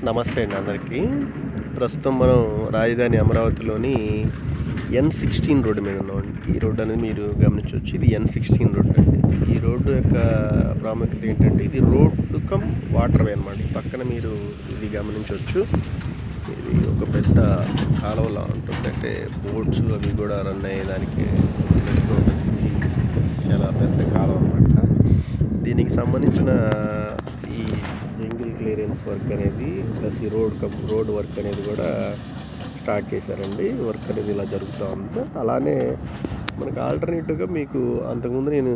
నమస్తే అండి అందరికీ. ప్రస్తుతం మనం రాజధాని అమరావతిలోని N16 రోడ్డు మీద ఉన్నామండి. ఈ రోడ్డు అనేది మీరు గమనించవచ్చు. ఇది N16 రోడ్డు అండి. ఈ రోడ్డు యొక్క ప్రాముఖ్యత ఏంటంటే ఇది రోడ్డు కమ్ వాటర్ వే అనమాట. పక్కన మీరు ఇది గమనించవచ్చు. ఇది ఒక పెద్ద కాలువలా ఉంటుంది. అంటే బోట్స్ అవి కూడా రన్ అయ్యేదానికి ఇది చాలా పెద్ద కాలువ అనమాట. దీనికి సంబంధించిన ఈ జంగిల్ క్లియరెన్స్ వర్క్ అనేది ప్లస్ ఈ రోడ్ వర్క్ అనేది కూడా స్టార్ట్ చేశారండి. వర్క్ అనేది ఇలా జరుగుతూ ఉంది. అలానే మనకు ఆల్టర్నేటివ్గా మీకు అంతకుముందు నేను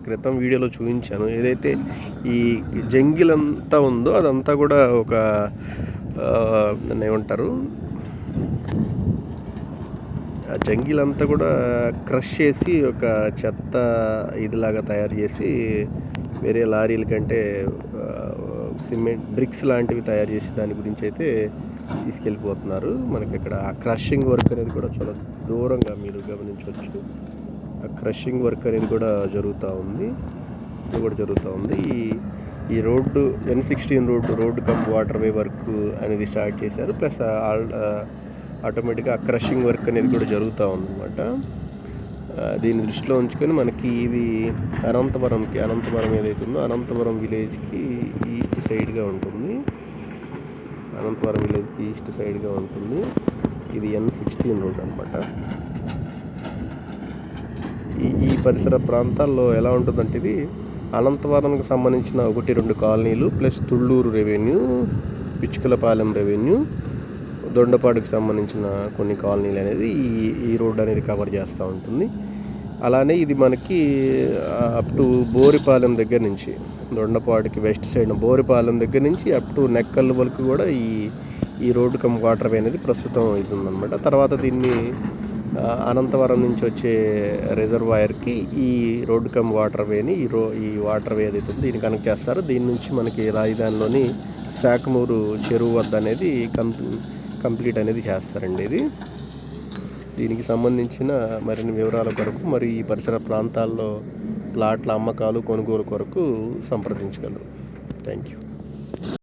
క్రితం వీడియోలో చూపించాను. ఏదైతే ఈ జంగిల్ అంతా ఉందో అదంతా కూడా ఒక దాన్ని ఏమంటారు, ఆ జంగిల్ అంతా కూడా క్రష్ చేసి ఒక చెత్త ఇదిలాగా తయారు చేసి వేరే లారీల కంటే సిమెంట్ బ్రిక్స్ లాంటివి తయారు చేసి దాని గురించి అయితే తీసుకెళ్ళిపోతున్నారు. మనకి ఇక్కడ ఆ క్రషింగ్ వర్క్ అనేది కూడా చాలా దూరంగా మీరు గమనించవచ్చు. ఆ క్రషింగ్ వర్క్ అనేది కూడా జరుగుతూ ఉంది. ఇది కూడా జరుగుతూ ఉంది. ఈ road N16 road come water way work అనేది స్టార్ట్ చేశారు. ప్లస్ ఆటోమేటిక్గా ఆ క్రషింగ్ వర్క్ అనేది కూడా జరుగుతూ ఉందన్నమాట. దీన్ని దృష్టిలో ఉంచుకొని మనకి ఇది అనంతపురం ఏదైతే ఉందో అనంతపురం విలేజ్కి ఈస్ట్ సైడ్గా ఉంటుంది. అనంతపురం విలేజ్కి ఈస్ట్ సైడ్గా ఉంటుంది. ఇది N16 రోడ్ అనమాట. ఈ పరిసర ప్రాంతాల్లో ఎలా ఉంటుందంటే ఇది అనంతపురంకి సంబంధించిన 1-2 కాలనీలు plus Thullur revenue, Pichukalapalem revenue, దొండపాడుకు సంబంధించిన కొన్ని కాలనీలు అనేది ఈ రోడ్డు అనేది కవర్ చేస్తూ ఉంటుంది. అలానే ఇది మనకి అప్ టు బోరిపాలెం దగ్గర నుంచి దొండపాడుకి వెస్ట్ సైడ్ బోరిపాలెం దగ్గర నుంచి అప్ టు నెక్కల్ వరకు కూడా ఈ రోడ్డు కమ్ వాటర్ వే అనేది ప్రస్తుతం అవుతుందన్నమాట. తర్వాత దీన్ని అనంతవరం నుంచి వచ్చే రిజర్వాయర్కి ఈ రోడ్డు కమ్ వాటర్ వేని ఈ వాటర్ వే ఏదైతే ఉందో దీన్ని కనెక్ట్ చేస్తారు. దీని నుంచి మనకి రాజధానిలోని శాఖమూరు చెరువు వద్ద అనేది కంప్లీట్ అనేది చేస్తారండి. దీనికి సంబంధించిన మరిన్ని వివరాల కొరకు మరియు ఈ పరిసర ప్రాంతాల్లో ప్లాట్ల అమ్మకాలు కొనుగోలు కొరకు సంప్రదించగలరు. Thank you.